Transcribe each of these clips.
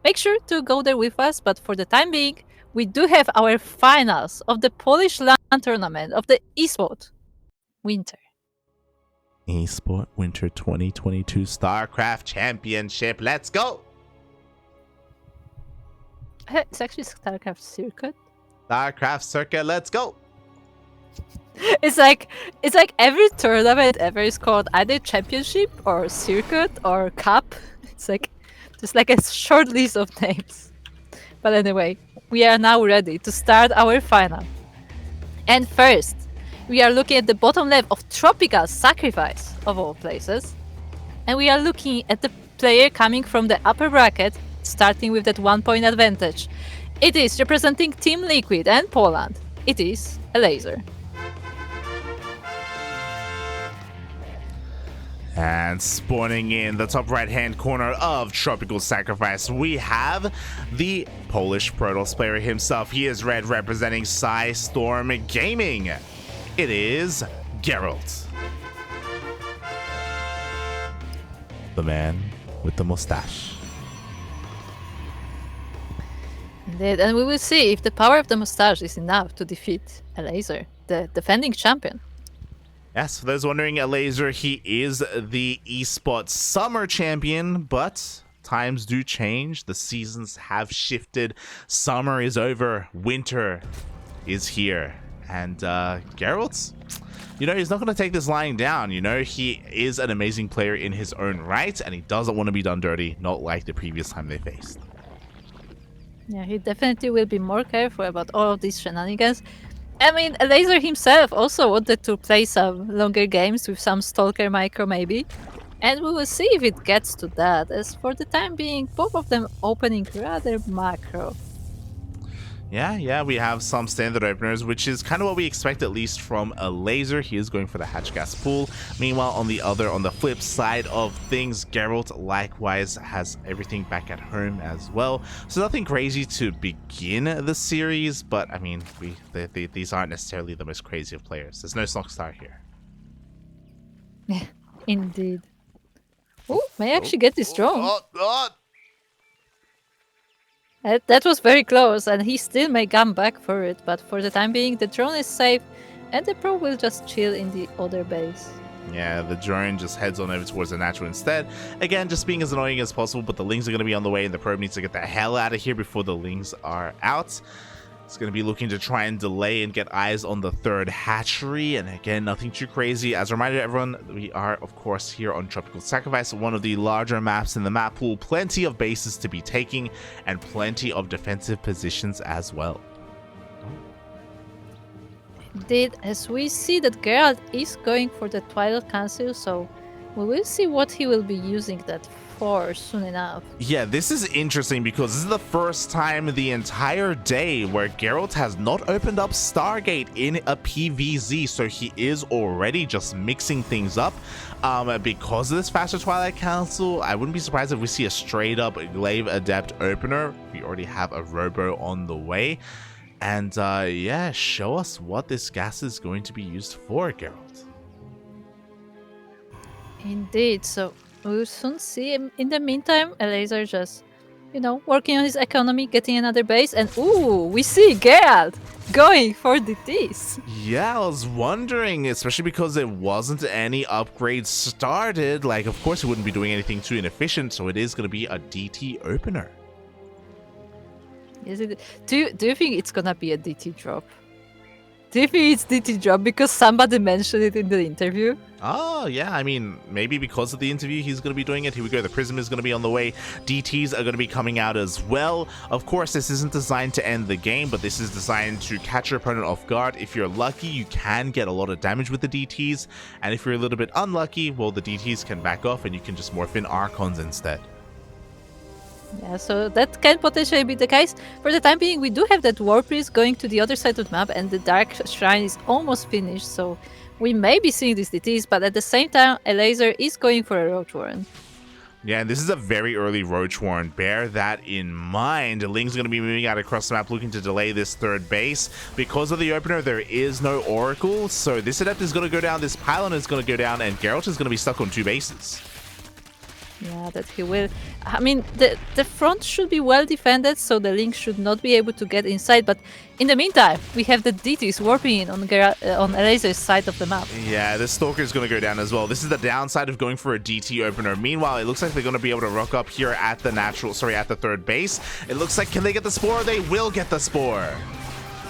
make sure to go there with us. But for the time being, we do have our finals of the Polish LAN tournament of the ESPOT Winter. ESPOT Winter 2022 StarCraft Championship. Let's go! It's actually StarCraft Circuit. StarCraft Circuit, let's go! It's like every tournament ever is called either Championship or Circuit or Cup. It's like just like a short list of names. But anyway, we are now ready to start our final. And first, we are looking at the bottom left of Tropical Sacrifice, of all places. And we are looking at the player coming from the upper bracket, starting with that 1 point advantage. It is representing Team Liquid and Poland. It is Elazer. And spawning in the top right-hand corner of Tropical Sacrifice, we have the Polish Protoss player himself. He is red, representing Storm Gaming. It is Gerald. The man with the mustache. Indeed, and we will see if the power of the mustache is enough to defeat Elazer, the defending champion. Yes, for those wondering, Elazer, he is the eSports Summer Champion, but times do change. The seasons have shifted. Summer is over. Winter is here. And Geralt, he's not going to take this lying down. He is an amazing player in his own right, and he doesn't want to be done dirty, not like the previous time they faced. Yeah, he definitely will be more careful about all of these shenanigans. I mean, Elazer himself also wanted to play some longer games with some Stalker micro maybe. And we will see if it gets to that, as for the time being, both of them opening rather macro. Yeah, we have some standard openers, which is kind of what we expect, at least from Elazer. He is going for the hatch gas pool. Meanwhile, on the flip side of things, Geralt likewise has everything back at home as well. So nothing crazy to begin the series, but I mean, these aren't necessarily the most crazy of players. There's no Snockstar here. Yeah, indeed. Oh, may I actually get this drone? That was very close, and he still may come back for it, but for the time being, the drone is safe, and the pro will just chill in the other base. Yeah, the drone just heads on over towards the natural instead. Again, just being as annoying as possible, but the Lings are going to be on the way, and the probe needs to get the hell out of here before the Lings are out. It's going to be looking to try and delay and get eyes on the third hatchery. And again, nothing too crazy. As a reminder to everyone, we are, of course, here on Tropical Sacrifice, one of the larger maps in the map pool. Plenty of bases to be taking and plenty of defensive positions as well. Indeed, as we see that Gerald is going for the Twilight Council, so we will see what he will be using that for soon enough. Yeah, this is interesting because this is the first time the entire day where Geralt has not opened up Stargate in a PvZ, so he is already just mixing things up. Because of this faster Twilight Council, I wouldn't be surprised if we see a straight up Glaive Adept opener. We already have a Robo on the way. And yeah, show us what this gas is going to be used for, Geralt. Indeed, so we'll soon see him. In the meantime, Elazer just, working on his economy, getting another base, and ooh, we see Gerald going for DTs. Yeah, I was wondering, especially because there wasn't any upgrades started. Like, of course, it wouldn't be doing anything too inefficient, so it is going to be a DT opener. Is it? Do you think it's gonna be a DT drop? Do you think it's DT drop because somebody mentioned it in the interview? Oh, yeah, I mean, maybe because of the interview, he's going to be doing it. Here we go, the Prism is going to be on the way. DTs are going to be coming out as well. Of course, this isn't designed to end the game, but this is designed to catch your opponent off guard. If you're lucky, you can get a lot of damage with the DTs, and if you're a little bit unlucky, well, the DTs can back off, and you can just morph in Archons instead. Yeah, so that can potentially be the case. For the time being, we do have that War Priest going to the other side of the map, and the Dark Shrine is almost finished, so we may be seeing these DTs, but at the same time, Elazer is going for a Roach Warren. Yeah, and this is a very early Roach Warren. Bear that in mind. Ling's going to be moving out across the map, looking to delay this third base. Because of the opener, there is no Oracle, so this Adept is going to go down, this Pylon is going to go down, and Geralt is going to be stuck on two bases. Yeah, that he will. I mean, the front should be well defended, so the Link should not be able to get inside. But in the meantime, we have the DTs warping in on Elazer's side of the map. Yeah, this Stalker is going to go down as well. This is the downside of going for a DT opener. Meanwhile, it looks like they're going to be able to rock up here at the at the third base. It looks like, can they get the Spore? They will get the Spore.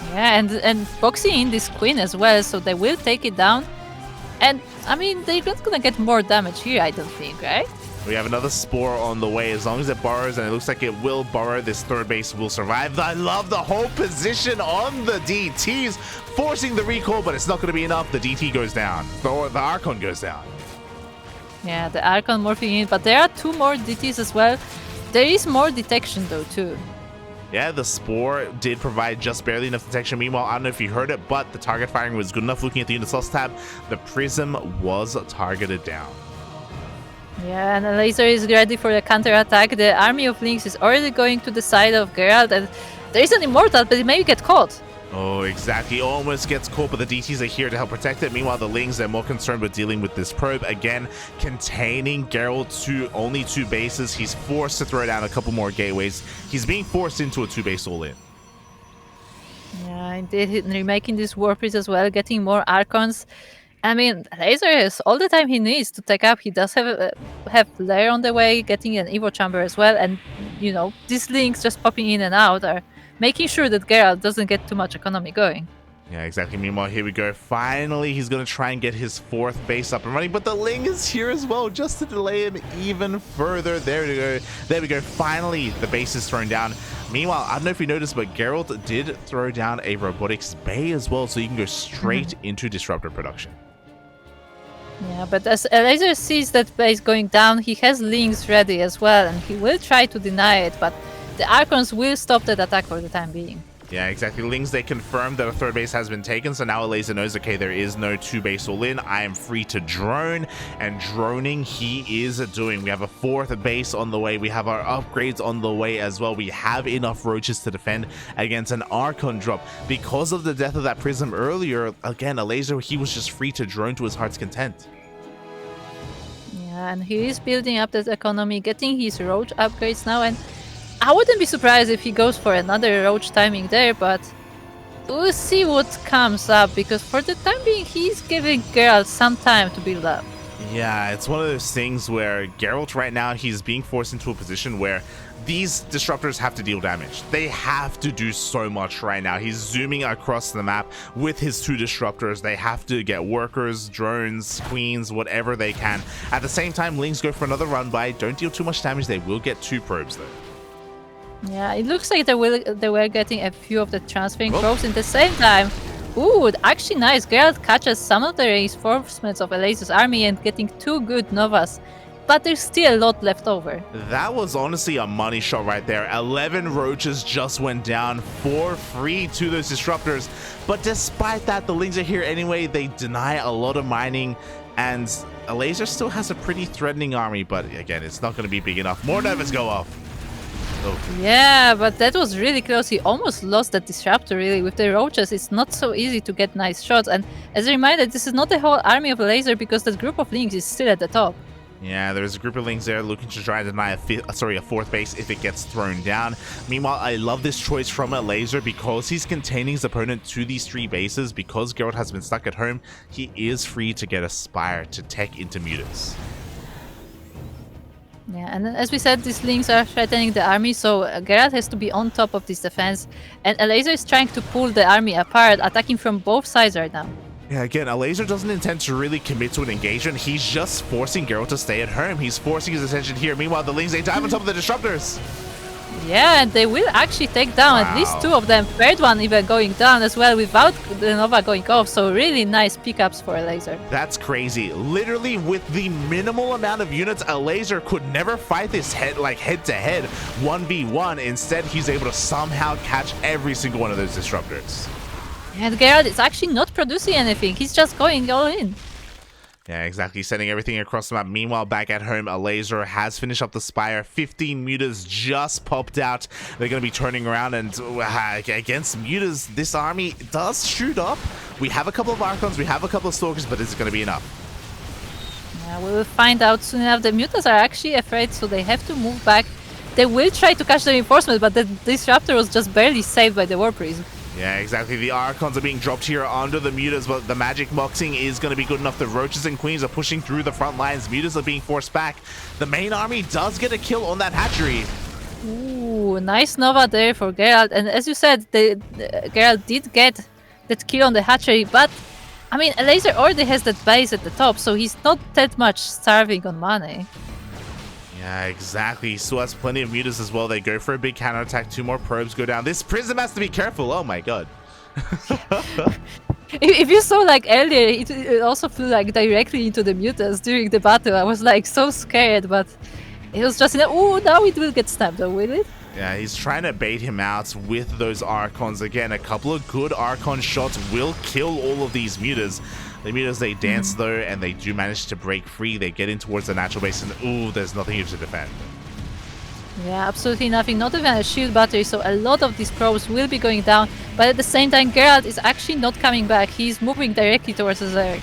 Yeah, and boxing in this Queen as well, so they will take it down. And I mean, they're not gonna get more damage here, I don't think, right? We have another Spore on the way. As long as it burrows, and it looks like it will burrow, this third base will survive. I love the whole position on the DTs, forcing the recall, but it's not going to be enough. The DT goes down. The Archon goes down. Yeah, the Archon morphing in, but there are 2 more DTs as well. There is more detection though, too. Yeah, the Spore did provide just barely enough detection. Meanwhile, I don't know if you heard it, but the target firing was good enough. Looking at the unit slots tab, the Prism was targeted down. Yeah, and Elazer is ready for the counter-attack. The army of Lynx is already going to the side of Gerald, and there is an Immortal, but it may get caught. Oh, exactly. Almost gets caught, but the DTs are here to help protect it. Meanwhile, the Lings, they're more concerned with dealing with this probe. Again, containing Gerald to only 2 bases. He's forced to throw down a couple more gateways. He's being forced into a 2-base all-in. Yeah, indeed, remaking these Warpies as well, getting more Archons. I mean, Elazer has all the time he needs to take up. He does have Lair on the way, getting an Evo Chamber as well, and, you know, these Links just popping in and out are making sure that Gerald doesn't get too much economy going. Yeah, exactly. Meanwhile, here we go. Finally, he's going to try and get his 4th base up and running, but the Ling is here as well, just to delay him even further. There we go. There we go. Finally, the base is thrown down. Meanwhile, I don't know if you noticed, but Gerald did throw down a robotics bay as well, so you can go straight into disruptor production. Yeah, but as Elazer sees that base going down, he has Links ready as well, and he will try to deny it, but the Archons will stop that attack for the time being. Yeah, exactly. Lings, they confirmed that a 3rd base has been taken, so now Elazer knows, okay, there is no 2-base all-in. I am free to drone, and droning he is doing. We have a 4th base on the way. We have our upgrades on the way as well. We have enough roaches to defend against an Archon drop. Because of the death of that Prism earlier, again, Elazer, he was just free to drone to his heart's content. Yeah, and he is building up that economy, getting his roach upgrades now, and I wouldn't be surprised if he goes for another roach timing there, but we'll see what comes up, because for the time being, he's giving Gerald some time to build up. Yeah, it's one of those things where Geralt right now, he's being forced into a position where these disruptors have to deal damage. They have to do so much right now. He's zooming across the map with his 2 disruptors. They have to get workers, drones, queens, whatever they can. At the same time, Lings go for another run by. Don't deal too much damage. They will get 2 probes though. Yeah, it looks like they were getting a few of the transferring probes in the same time. Ooh, actually nice. Gerald catches some of the reinforcements of Elazer's army and getting 2 good Novas. But there's still a lot left over. That was honestly a money shot right there. 11 roaches just went down for free to those disruptors. But despite that, the Lings are here anyway. They deny a lot of mining. And Elazer still has a pretty threatening army. But again, it's not going to be big enough. More Novas go off. Oh. Yeah, but that was really close. He almost lost that disruptor, really. With the roaches, it's not so easy to get nice shots. And as a reminder, this is not the whole army of Elazer, because that group of Lings is still at the top. Yeah, there's a group of Lings there looking to try and deny a 4th base if it gets thrown down. Meanwhile, I love this choice from Elazer because he's containing his opponent to these 3 bases. Because Gerald has been stuck at home, he is free to get a Spire to tech into Mutas. Yeah, and as we said, these Lings are threatening the army, so Gerald has to be on top of this defense. And Elazer is trying to pull the army apart, attacking from both sides right now. Yeah, again, Elazer doesn't intend to really commit to an engagement. He's just forcing Geralt to stay at home. He's forcing his attention here. Meanwhile, the Lings, they dive on top of the disruptors. Yeah, and they will actually take down at least 2 of them. 3rd one even going down as well without the Nova going off. So really nice pickups for Elazer. That's crazy. Literally, with the minimal amount of units, Elazer could never fight this head-to-head 1v1. Instead, he's able to somehow catch every single one of those disruptors. And Gerald is actually not producing anything. He's just going all in. Yeah, exactly. Sending everything across the map. Meanwhile, back at home, Elazer has finished up the Spire. 15 Mutas just popped out. They're going to be turning around, and against Mutas, this army does shoot up. We have a couple of Archons, we have a couple of Stalkers, but is it going to be enough? Yeah, we will find out soon enough. The mutants are actually afraid, so they have to move back. They will try to catch the reinforcement, but the disruptor was just barely saved by the Warp Prism. Yeah, exactly. The Archons are being dropped here under the Mutas, but the magic boxing is going to be good enough. The Roaches and Queens are pushing through the front lines. Mutas are being forced back. The main army does get a kill on that hatchery. Ooh, nice Nova there for Gerald. And as you said, Gerald did get that kill on the hatchery, but I mean, Elazer already has that base at the top, so he's not that much starving on money. Yeah, exactly. He still has plenty of mutas as well. They go for a big counterattack. 2 more probes go down. This Prism has to be careful. Oh my god. If you saw like earlier, it also flew like directly into the mutants during the battle. I was like so scared, but it was just oh, now it will get snapped though, will it? Yeah, he's trying to bait him out with those Archons. Again, a couple of good Archon shots will kill all of these mutas. The mutas, they dance though, and they do manage to break free. They get in towards the natural base, and ooh, there's nothing here to defend. Yeah, absolutely nothing. Not even a shield battery, so a lot of these probes will be going down. But at the same time, Gerald is actually not coming back. He's moving directly towards Elazer.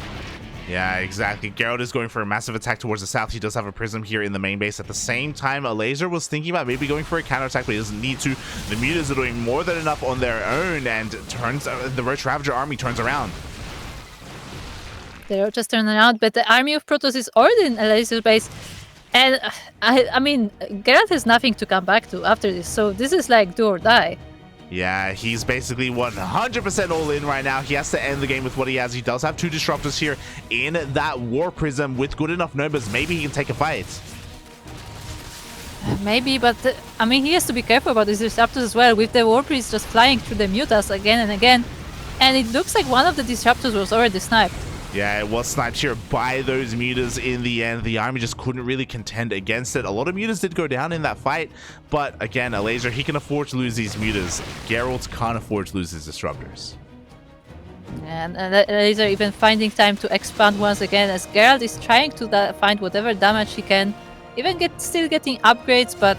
Yeah, exactly. Gerald is going for a massive attack towards the south. He does have a prism here in the main base. At the same time, Elazer was thinking about maybe going for a counterattack, but he doesn't need to. The mutas are doing more than enough on their own, and the Roach Ravager army turns around. They're just turning around, but the army of Protoss is already in Elazer's base. And I mean, Geralt has nothing to come back to after this, so this is like do or die. Yeah, he's basically 100% all in right now. He has to end the game with what he has. He does have 2 disruptors here in that War Prism with good enough numbers. Maybe he can take a fight. Maybe, but I mean, he has to be careful about these disruptors as well, with the War Priest just flying through the mutas again and again. And it looks like one of the disruptors was already sniped. Yeah, it was sniped here by those mutas in the end. The army just couldn't really contend against it. A lot of mutas did go down in that fight, but again, Elazer, he can afford to lose these mutas. Geralt can't afford to lose his disruptors. And Elazer even finding time to expand once again, as Geralt is trying to find whatever damage he can. Even still getting upgrades, but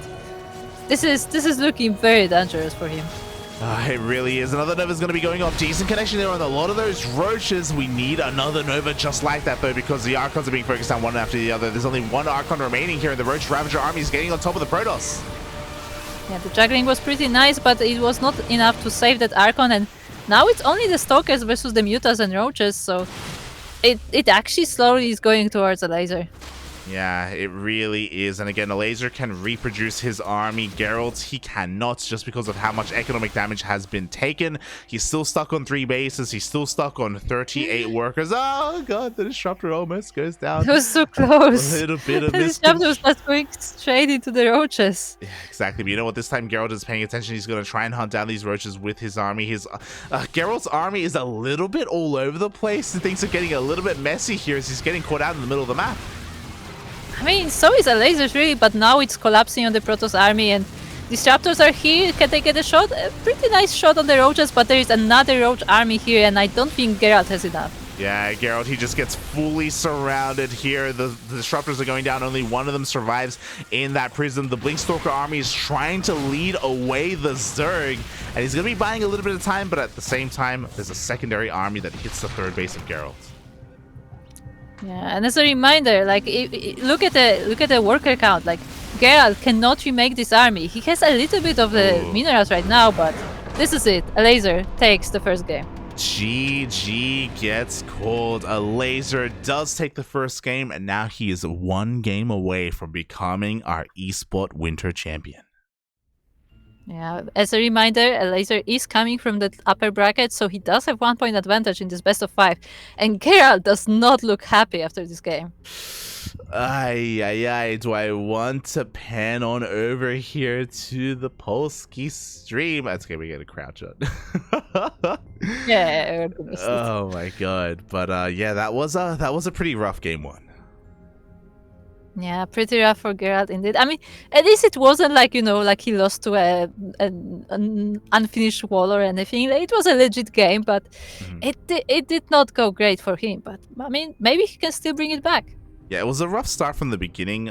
this is looking very dangerous for him. It really is. Another Nova is going to be going off. Decent connection there on a lot of those Roaches. We need another Nova just like that, though, because the Archons are being focused on one after the other. There's only one Archon remaining here, and the Roach Ravager army is getting on top of the Protoss. Yeah, the juggling was pretty nice, but it was not enough to save that Archon, and now it's only the Stalkers versus the Mutas and Roaches, so it actually slowly is going towards Elazer. Yeah, it really is. And again, Elazer can reproduce his army. Geralt, he cannot, just because of how much economic damage has been taken. He's still stuck on 3 bases. He's still stuck on 38 workers. Oh god, the disruptor almost goes down. It was so close. A little bit of the disruptor was just going straight into the Roaches. Yeah, exactly. But you know what? This time Geralt is paying attention. He's going to try and hunt down these Roaches with his army. His Geralt's army is a little bit all over the place, and things are getting a little bit messy here as he's getting caught out in the middle of the map. I mean, so is Elazer's really, but now it's collapsing on the Protoss army, and disruptors are here. Can they get a shot? A pretty nice shot on the Roaches, but there is another Roach army here, and I don't think Geralt has enough. Yeah, Geralt, he just gets fully surrounded here. The disruptors are going down. Only one of them survives in that prism. The Blinkstalker army is trying to lead away the Zerg, and he's going to be buying a little bit of time, but at the same time, there's a secondary army that hits the 3rd base of Geralt. Yeah, and as a reminder, like look at the worker count. Like Geralt cannot remake this army. He has a little bit of the minerals right now, but this is it. Elazer takes the first game. GG gets called. Elazer does take the first game, and now he is 1 game away from becoming our eSport Winter Champion. Yeah, as a reminder, Elazer is coming from the upper bracket, so he does have 1 point advantage in this best of 5. And Geralt does not look happy after this game. Do I want to pan on over here to the Polski stream? That's gonna get a crowd shot. Yeah. Oh my god. But yeah, that was a pretty rough game 1. Yeah, pretty rough for Geralt indeed. I mean, at least it wasn't like, like he lost to an unfinished wall or anything. It was a legit game, but it did not go great for him. But I mean, maybe he can still bring it back. Yeah, it was a rough start from the beginning.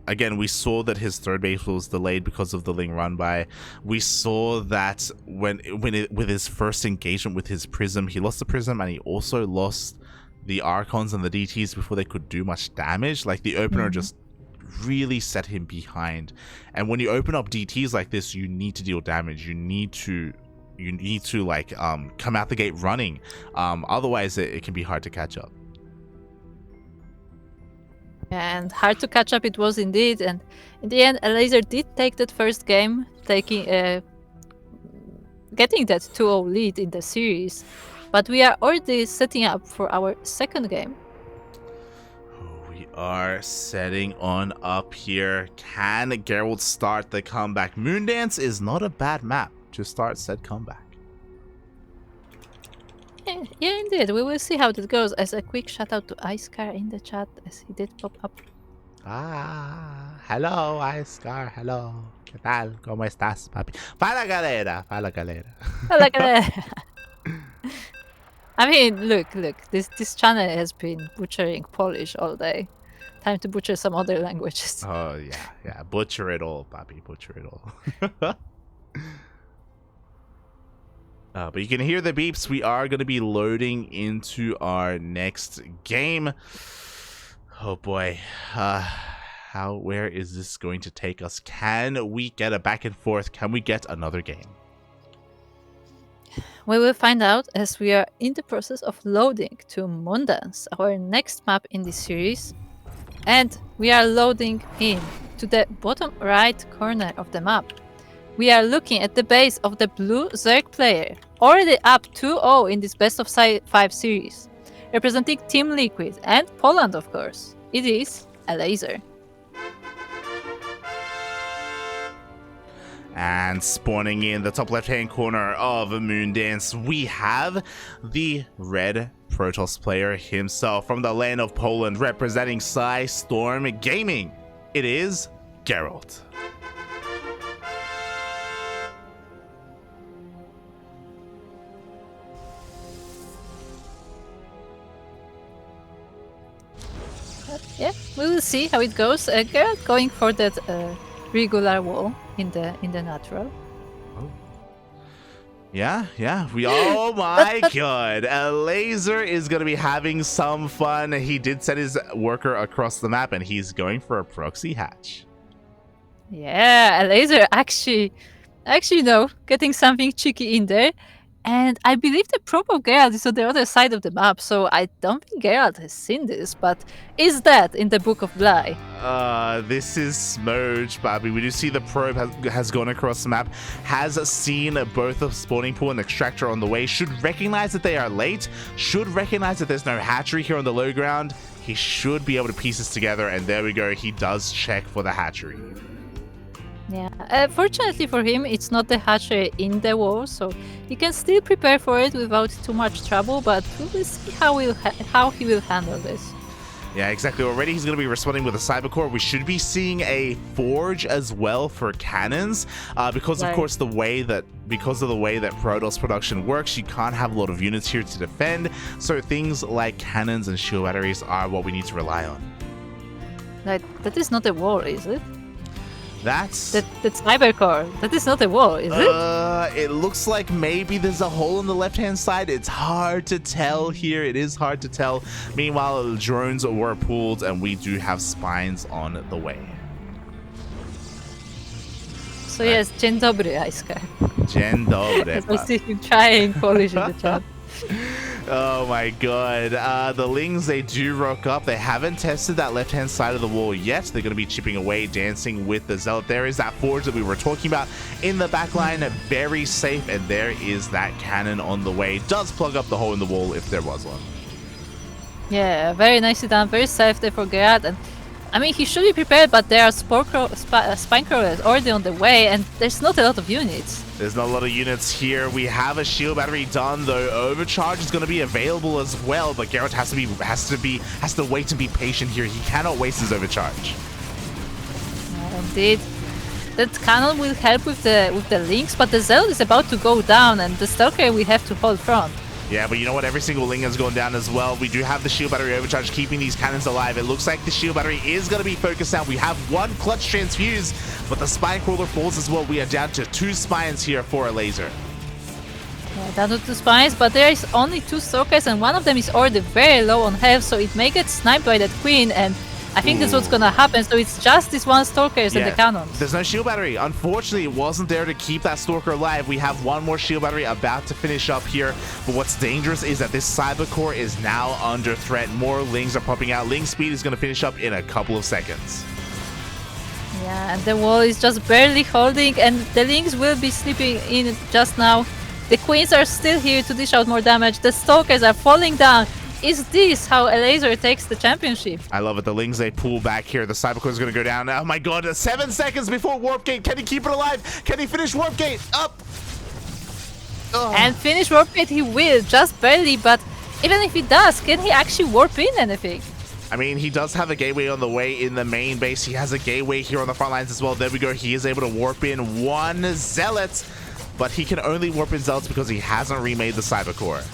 Again, we saw that his 3rd base was delayed because of the Ling run by. We saw that with his first engagement with his Prism, he lost the Prism, and he also lost the Archons and the DTs before they could do much damage. Like, the opener just really set him behind. And when you open up DTs like this, you need to deal damage. You need to like come out the gate running. Otherwise it can be hard to catch up. And hard to catch up it was indeed. And in the end, Elazer did take that first game, getting that 2-0 lead in the series. But we are already setting up for our second game. We are setting on up here. Can Gerald start the comeback? Moondance is not a bad map to start said comeback. Yeah, indeed. We will see how that goes. As a quick shout out to Icecar in the chat, as he did pop up. Hello, Icecar. Hello. ¿Qué tal? ¿Cómo estás, papi? Fala, galera. Fala, galera. Fala, galera. I mean, look. This channel has been butchering Polish all day. Time to butcher some other languages. Oh, yeah. Butcher it all, papi. Butcher it all. But you can hear the beeps. We are going to be loading into our next game. Oh boy. Where is this going to take us? Can we get a back and forth? Can we get another game? We will find out as we are in the process of loading to Moondance, our next map in this series. And we are loading in to the bottom right corner of the map. We are looking at the base of the blue Zerg player, already up 2-0 in this best of 5 series. Representing Team Liquid and Poland, of course. It is Elazer. And spawning in the top left-hand corner of Moondance, we have the red Protoss player himself from the land of Poland, representing Storm Gaming. It is Gerald. Yeah, we will see how it goes. Gerald going for that regular wall in the natural. Yeah. Oh my god. Elazer is going to be having some fun. He did set his worker across the map and he's going for a proxy hatch. Yeah, Elazer actually, getting something cheeky in there. And I believe the prop of Gerald is on the other side of the map, so I don't think Gerald has seen this, but is that in the Book of Bly? This is Smoge, Bobby. We do see the probe has gone across the map, has seen both a spawning pool and extractor on the way, should recognize that they are late, should recognize that there's no hatchery here on the low ground. He should be able to piece this together, and there we go. He does check for the hatchery. Yeah, fortunately for him, it's not the hatchery in the wall, so he can still prepare for it without too much trouble, but we will see how he will handle this. Yeah, exactly. Already he's going to be responding with a cybercore. We should be seeing a forge as well for cannons, because of course because of the way that Protoss production works, you can't have a lot of units here to defend, so things like cannons and shield batteries are what we need to rely on. That is not a wall, is it? That's cybercore. That is not a wall, is it? It looks like maybe there's a hole on the left-hand side. It's hard to tell here. It is hard to tell. Meanwhile, drones were pulled, and we do have spines on the way. So yes, dzień dobry, Icecar. Dzień dobry. As I see him trying Polish in the chat. Oh my god. The Lings, they do rock up. They haven't tested that left-hand side of the wall yet. They're going to be chipping away, dancing with the Zealot. There is that forge that we were talking about in the back line. Very safe, and there is that cannon on the way. Does plug up the hole in the wall if there was one. Yeah, very nicely done. Very safe there for Gerald. And I mean, he should be prepared, but there are spine crawlers already on the way, and there's not a lot of units. There's not a lot of units here. We have a shield battery done, though. Overcharge is going to be available as well, but Gerald has to wait and be patient here. He cannot waste his overcharge. Indeed, that cannon will help with the links, but the Zealot is about to go down, and the Stalker we have to hold front. Yeah, but you know what? Every single Ling has gone down as well. We do have the shield battery overcharge keeping these cannons alive. It looks like the shield battery is going to be focused out. We have one clutch transfuse, but the spine crawler falls as well. We are down to 2 spines here for Elazer. Yeah, down to 2 spines, but there is only 2 stalkers and one of them is already very low on health, so it may get sniped by that queen, and I think that's what's gonna happen. So it's just this one stalkers and the cannons. There's no shield battery. Unfortunately, it wasn't there to keep that stalker alive. We have one more shield battery about to finish up here, but what's dangerous is that this cyber core is now under threat. More lings are popping out. Ling speed is going to finish up in a couple of seconds. Yeah, and the wall is just barely holding, and the lings will be sleeping in just now. The queens are still here to dish out more damage. The stalkers are falling down. Is this how Elazer takes the championship? I love it. The lings, they pull back here. The cybercore is going to go down. Oh my god, 7 seconds before warp gate. Can he keep it alive? Can he finish warp gate? Up! Oh. And finish warp gate he will, just barely, but even if he does, can he actually warp in anything? I mean, he does have a gateway on the way in the main base. He has a gateway here on the front lines as well. There we go. He is able to warp in one zealot, but he can only warp in zealots because he hasn't remade the cybercore.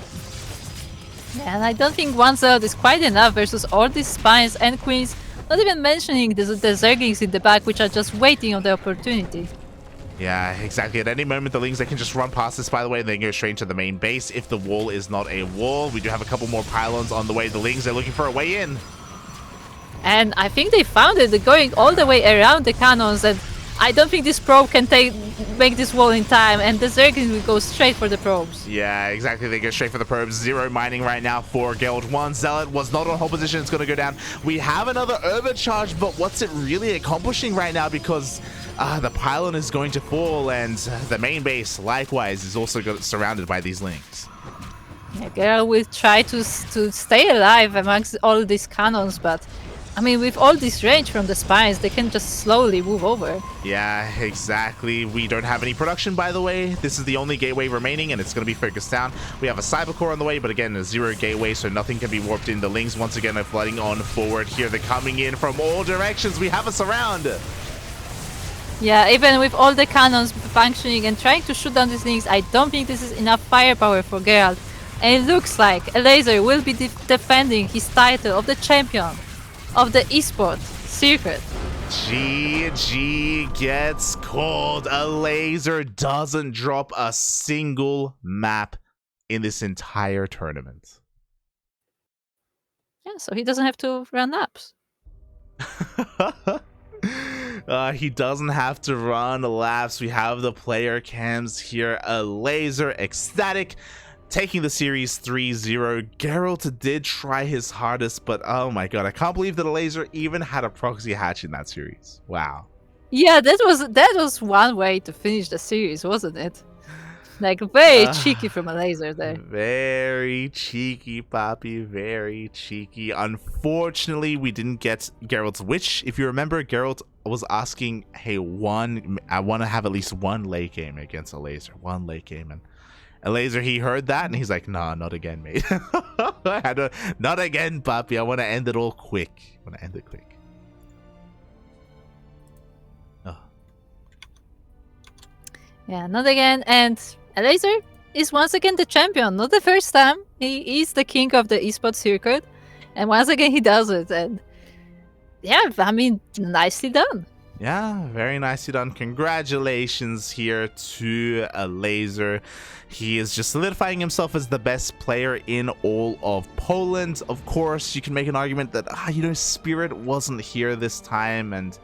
Yeah, and I don't think one zealot is quite enough versus all these spines and queens, not even mentioning the Zerglings in the back, which are just waiting on the opportunity. Yeah, exactly. At any moment, the lings, they can just run past this, by the way, and then go straight into the main base if the wall is not a wall. We do have a couple more pylons on the way. The lings, they're looking for a way in. And I think they found it, going all the way around the cannons, and I don't think this probe can make this wall in time, and the Zerglings will go straight for the probes. Yeah, exactly. They go straight for the probes. 0 mining right now for Gerald. One zealot was not on hold position. It's going to go down. We have another overcharge, but what's it really accomplishing right now? Because the pylon is going to fall, and the main base, likewise, is also surrounded by these lings. Yeah, Gerald will try to stay alive amongst all these cannons, but I mean, with all this range from the spines, they can just slowly move over. Yeah, exactly. We don't have any production, by the way. This is the only gateway remaining, and it's going to be focused down. We have a cybercore on the way, but again, a 0 gateway, so nothing can be warped in. The lings, once again, are flooding on forward here. They're coming in from all directions. We have a surround. Yeah, even with all the cannons functioning and trying to shoot down these lings, I don't think this is enough firepower for Gerald. And it looks like Elazer will be defending his title of the champion of the ESPOT circuit. GG gets called. Elazer doesn't drop a single map in this entire tournament. Yeah, so he doesn't have to run laps. He doesn't have to run laps. We have the player cams here. Elazer ecstatic, taking the series 3-0. Gerald did try his hardest, but oh my god, I can't believe that Elazer even had a proxy hatch in that series. Wow. Yeah, that was one way to finish the series, wasn't it? Like, very cheeky from Elazer there. Very cheeky, Papi. Very cheeky. Unfortunately, we didn't get Gerald's wish. If you remember, Gerald was asking, hey, I want to have at least one late game against Elazer. One late game. And Elazer, he heard that and he's like, nah, not again, mate. Not again, Papi. I want to end it all quick. I want to end it quick. Oh. Yeah, not again. And Elazer is once again the champion. Not the first time. He is the king of the esports circuit. And once again, he does it. And yeah, I mean, nicely done. Yeah, very nicely done. Congratulations here to Elazer. He is just solidifying himself as the best player in all of Poland. Of course, you can make an argument that, Spirit wasn't here this time, and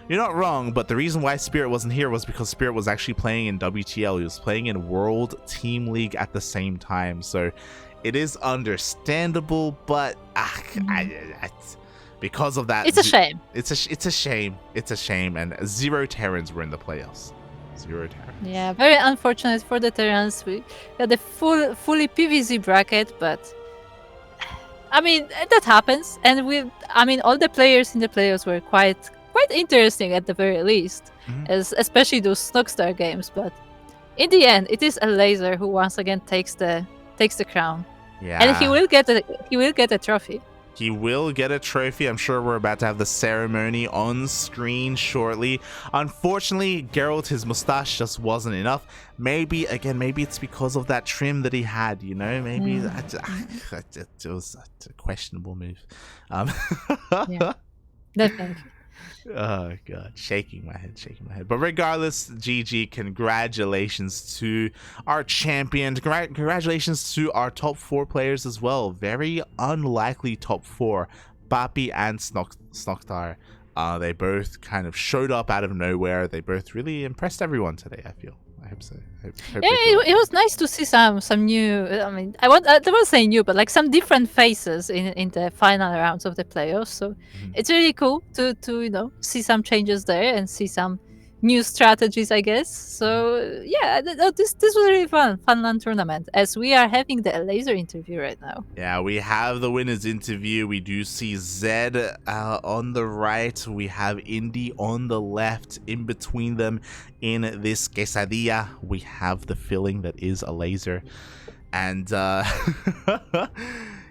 you're not wrong, but the reason why Spirit wasn't here was because Spirit was actually playing in WTL. He was playing in World Team League at the same time, so it is understandable, but because of that, it's a shame. It's a shame. It's a shame, and 0 Terrans were in the playoffs. 0 Terrans. Yeah, very unfortunate for the Terrans. We got the fully PvZ bracket, but I mean that happens, and all the players in the playoffs were quite interesting at the very least, as especially those Snogstar games. But in the end, it is Elazer who once again takes the crown. Yeah, and he will get a trophy. He will get a trophy. I'm sure we're about to have the ceremony on screen shortly. Unfortunately, Gerald, his mustache just wasn't enough. Maybe it's because of that trim that he had, Maybe it was a questionable move. Yeah, definitely. Oh god, shaking my head. But regardless, GG, congratulations to our champion. Congratulations to our top 4 players as well. Very unlikely top 4, Bapi and Snocktar. They both kind of showed up out of nowhere. They both really impressed everyone today, I feel. I hope so. Hope Yeah, they feel it was nice to see some new. I mean, I won't say new, but like some different faces in the final rounds of the playoffs. So it's really cool to see some changes there and see some new strategies, I guess. So yeah, this was a really fun tournament. As we are having the Elazer interview right now. Yeah, we have the winners interview. We do see Zed on the right. We have Indy on the left. In between them, in this quesadilla, we have the filling that is Elazer. And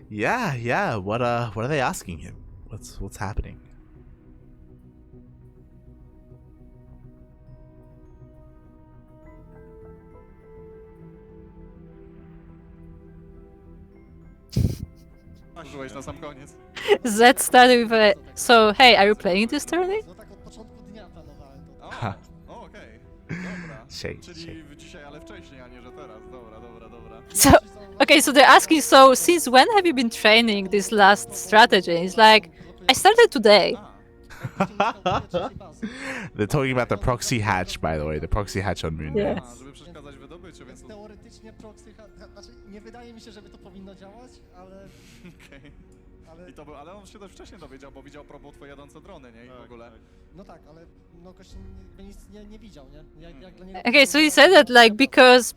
yeah. What are they asking him? What's happening? Użyłeś na sam koniec. Zed started with a, so hey, are you playing this tournament? No tak od początku dnia planowałem to. Ha. O, okej. Dobra. Shake. Czyli dzisiaj, ale wcześniej, a nie, że teraz. Dobra. So okay, so they're asking, so since when have you been training this last strategy? It's like, I started today. They're talking about the proxy hatch, by the way. The proxy hatch on Moon. Yeah. A, żeby przeszkadzać w wydobyciu, więc... Więc teoretycznie proxy, znaczy nie wydaje mi się, żeby to powinno działać, ale... Okej. ale I to był, ale on się też wcześniej dowiedział, bo widział probą twoje jadące drony, nie? I w ogóle. no tak, ale no gość nic nie widział, nie? Jak dla niego Okay, so he said that like because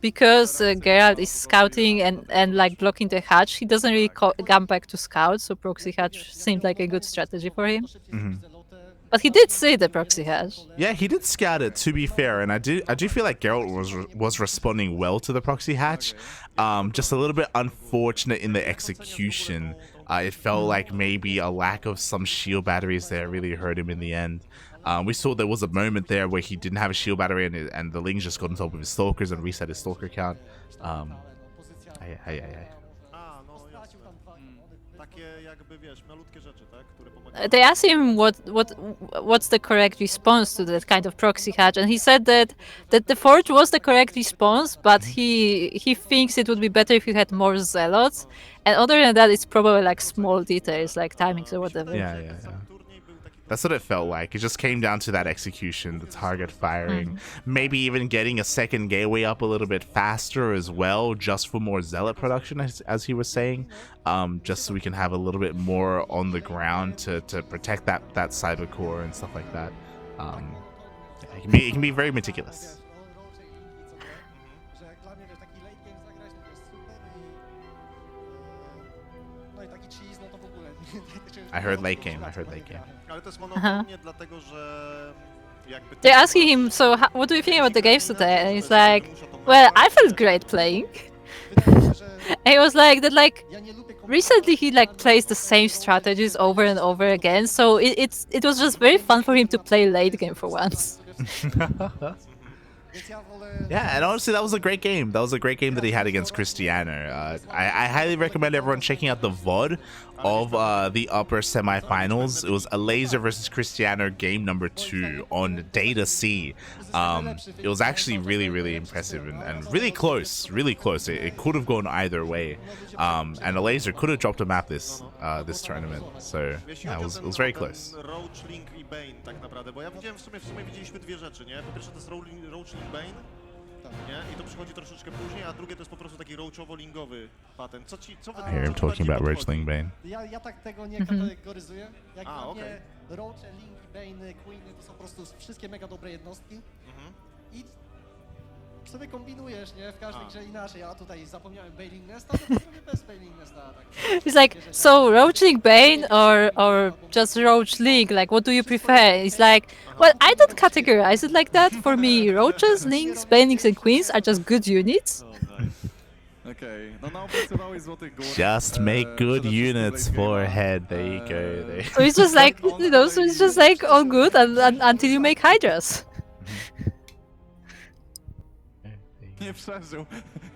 Gerald is scouting and like blocking the hatch, he doesn't really come back to scout. So proxy hatch seemed like a good strategy for him. But he did say the proxy hatch. Yeah, he did scout it, to be fair, and I do feel like Gerald was responding well to the proxy hatch. Just a little bit unfortunate in the execution. It felt like maybe a lack of some shield batteries there really hurt him in the end. We saw there was a moment there where he didn't have a shield battery and the Lings just got on top of his stalkers and reset his stalker count. Takie jakby, wiesz, malutkie rzeczy, tak, które They asked him what's the correct response to that kind of proxy hatch, and he said that the forge was the correct response, but he thinks it would be better if you had more zealots, and other than that, it's probably like small details like timings or whatever. Yeah. That's what it felt like. It just came down to that execution, the target firing, maybe even getting a second gateway up a little bit faster as well, just for more zealot production, as he was saying, just so we can have a little bit more on the ground to protect that cyber core and stuff like that. It can be very meticulous. I heard late game. Ale to jest monotonnie, dlatego że jakby... They're asking him, so what do you think about the games today? And he's like, well, I felt great playing. And he was like that, like recently he like plays the same strategies over and over again, so it was just very fun for him to play late game for once. Yeah, and honestly, that was a great game. That was a great game that he had against Cristiano. I highly recommend everyone checking out the VOD of the upper semifinals. It was Elazer versus Cristiano game number 2 on Data C. It was actually really impressive and really close. It could have gone either way. And Elazer could have dropped a map this tournament. So yeah, it was very close. Roach, Link i Bane tak naprawdę, bo ja widziałem w sumie widzieliśmy dwie rzeczy, nie? Po pierwsze to jest Roach, Link, Bane, nie? I to przychodzi troszeczkę później, a drugie to jest po prostu taki roachowo-lingowy patent. Co wy I hear him talking about Roach, Link, Bane. Ja tak tego nie kategoryzuję. Jak dla okej. mnie Roache, Linki, Bane'y, Queeny to są po prostu wszystkie mega dobre jednostki. I sobie kombinujesz, nie? W każdej grze inaczej. A tutaj zapomniałem Bailing Nesta, to zrobię bez Bailing Nesta. Tak. He's like, so Roach Link Bane or just Roach Link? Like, what do you prefer? He's like, well, I don't categorize it like that. For me, Roaches, Links, Banings, and Queens are just good units. Okej, no naobiecywałeś złotych gór. Just make good units for head. There you go. So it's just like, so it's just like all good until you make Hydras. Nie przeżył.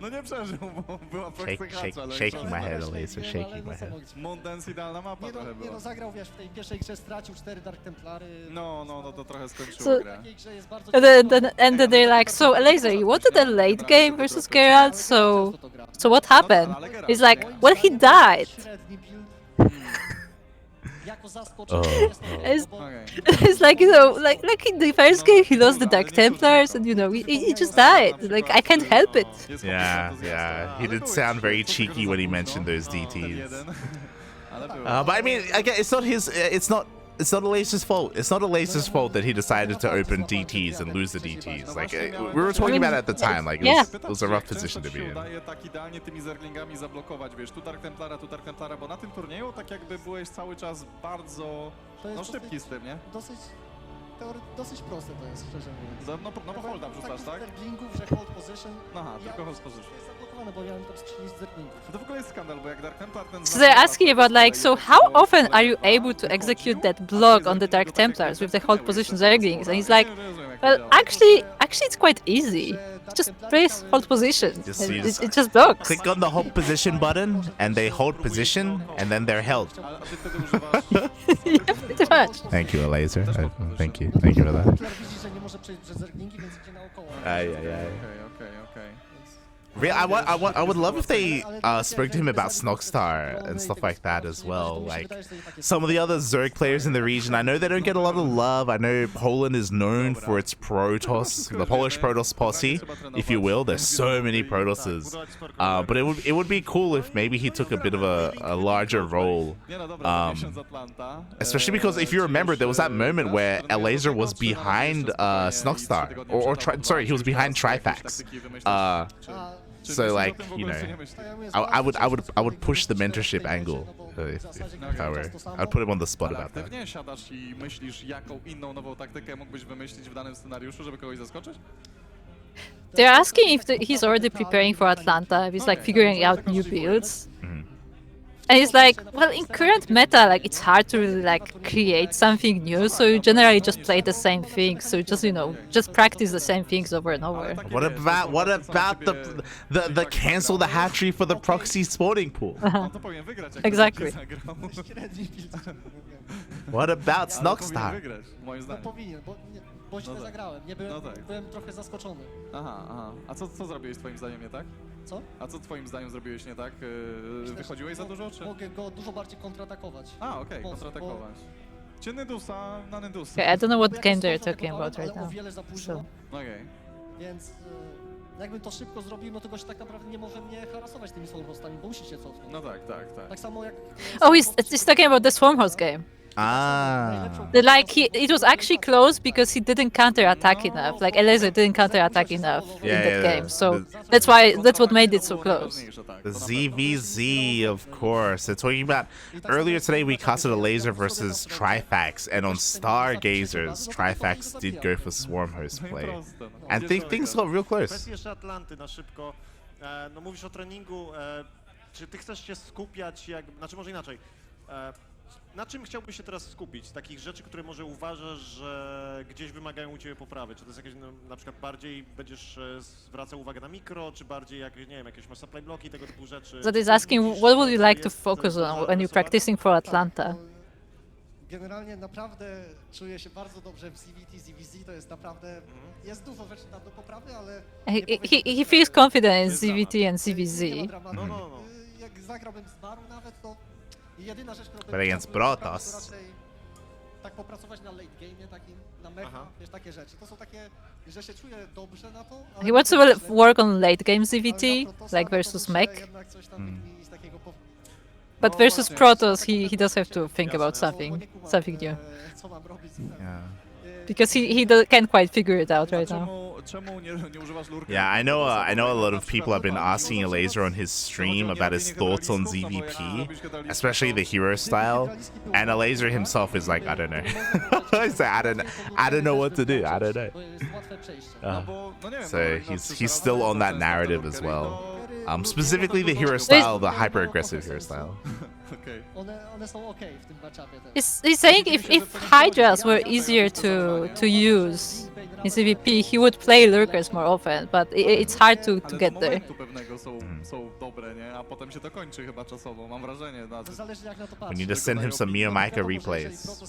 No nie przeżył, bo była proxy hatch, ale... Shaking my head, No, Elazer, nie, shaking ale my no co head. mogę ci- Moondance idealna mapa Nie trochę no, była. zagrał, wiesz, w tej pierwszej grze stracił 4 Dark Templary. No, to trochę skończyło So- W grę. takiej grze jest bardzo And then they're like, so Elazer, you wanted a late game versus Gerald, so what happened? He's like, well, he died. Średni build. Jako zaskoczenie jest to, It's- bo Okej. It's like, you know, like in the first game he lost the Dark Templars and you know, he just died. Like, I can't help it. Jest Yeah, kompletny yeah. zjazd, He ale did były sound trzy, very co cheeky tylko when he za mentioned późno. those Ten DTs. jeden. Ale było. But I mean, again, it's not Elazer's fault. It's not Elazer's fault that he decided to open DTs and lose the DTs. Like we were talking about it at the time. Like it was a rough position to be Często in. się udaje tak idealnie tymi zerglingami zablokować, wiesz, tu Dark Templara, bo na tym turnieju tak jakby byłeś cały czas bardzo to jest szybki z tym, nie? dosyć proste to jest, szczerze mówiąc. No bo holda wrzucasz, tak? Zerglingów, że hold position. Aha, ja tylko hold position. jest zablokowane, bo miałem tam z 30 zerglingów. To w ogóle jest skandal, bo jak Dark Templar ten... So they're asking about like, so how often are you able to execute that block on the Dark Templars with the hold position zerglings? And he's like, well, actually it's quite easy. Just place hold position. Just and use- it just blocks. Click on the hold position button, and they hold position, and then they're held. A ty wtedy używasz... Yeah, pretty much. Thank you, Elazer. Thank you for that. Templar widzi, że nie może przejść przez zerglingi, więc idzie naokoło. Okej. I would love if they spoke to him about Snogstar and stuff like that as well. Like some of the other Zerg players in the region, I know they don't get a lot of love. I know Poland is known for its Protoss, the Polish Protoss posse, if you will. There's so many Protosses, but it would be cool if maybe he took a bit of a larger role. Nie no dobra, miesiąc Atlanta. Especially because if you remember, there was that moment where Elazer was behind Snogstar, sorry, he was behind Trifax. So like, you know, I would push the mentorship angle if I were. I'd put him on the spot Ale about that. aktywnie siadasz i myślisz, jaką inną nową taktykę mógłbyś wymyślić w danym scenariuszu, żeby kogoś zaskoczyć? They're asking if he's already preparing for Atlanta, if he's like figuring out new builds. And he's like, well, in current meta, like it's hard to really like create something new, so you generally just play the same thing. So just, you know, just practice the same things over and over. What about the cancel the hatchery for the proxy spawning pool? No to powinien wygrać, jak Exactly. zagrał. Średni build. What about Ale powinien Snogstar? wygrać, moim No zdaniem. powinien, bo źle tak. zagrałem. Nie byłem, No tak. byłem trochę zaskoczony. Aha. A co zrobiłeś twoim zdaniem nie tak? Co? A co twoim zdaniem zrobiłeś nie tak? Myślę, Wychodziłeś że za dużo, czy? Mogę go dużo bardziej kontratakować. A, okej, Mocno, kontratakować. Czy Nydusa na Nydusa? Okay, I don't know Bo what ja game to they're sporo talking about zablokowałem, right ale o now. wiele za późno, So. Okej. więc jakbym to szybko zrobił, no to gość tak naprawdę nie może mnie harasować tymi swarmhostami, bo musi się cofnąć. No tak. Tak samo jak... Oh, he's talking about the Swarmhouse game. Ah. It was actually close because he didn't counter-attack enough. Like Elazer didn't counter-attack enough in that game, so that's what made it so close. The ZvZ, of course. They're talking about earlier today we casted Elazer versus Trifax, and on Stargazers, Trifax did go for Swarmhost play, and things got real close. Kwestia jeszcze Atlanty na szybko. No mówisz o treningu. Czy ty chcesz się skupiać, znaczy może inaczej. Na czym chciałbyś się teraz skupić? Z takich rzeczy, które może uważasz, że gdzieś wymagają u ciebie poprawy? Czy to jest jakieś, no, na przykład bardziej będziesz zwracał uwagę na mikro, czy bardziej jakieś, nie wiem, jakieś masz supply bloki, tego typu rzeczy? So he's asking, what would you like to focus on when you're practicing for Atlanta? Generalnie naprawdę czuję się bardzo dobrze w ZvT, ZvZ, to jest naprawdę... Jest dużo rzeczy tam do poprawy, ale... He feels confident in ZvT and ZvZ. Nie ma dramatu. No. Jak zagrałbym z Baru nawet, to jedyna rzecz, którą But against Protoss. to raczej tak popracować na late game'ie, takim, na mecha, Aha. wiesz, takie rzeczy. To są takie, że się czuję dobrze na to, ale... He wants to work on late game ZvT, like versus mech. Jednak coś tam z takiego But versus Protoss, he does have to think about something new. Co mam robić? Yeah. Because he can't quite figure it out right now. Czemu nie używasz lurka? Yeah, I know a lot of people have been asking Elazer on his stream about his thoughts on ZvP, especially the hero style, and Elazer himself is like, I don't know. He's like, I don't know what to do. I don't know. Bo jest łatwe przejście. No bo, no nie wiem, So no, he's still on that narrative as well. Specifically the hero style, the hyper-aggressive hero style. Okej. One są okej w tym matchupie też. He's saying if Hydras were easier to use in ZvP, he would play lurkers more often, but it's hard to Ale get do there. momentu pewnego są dobre, nie? A potem się to kończy chyba czasowo, mam wrażenie. To zależy jak na to We patrzeć. need to send him some Mio Micah replays.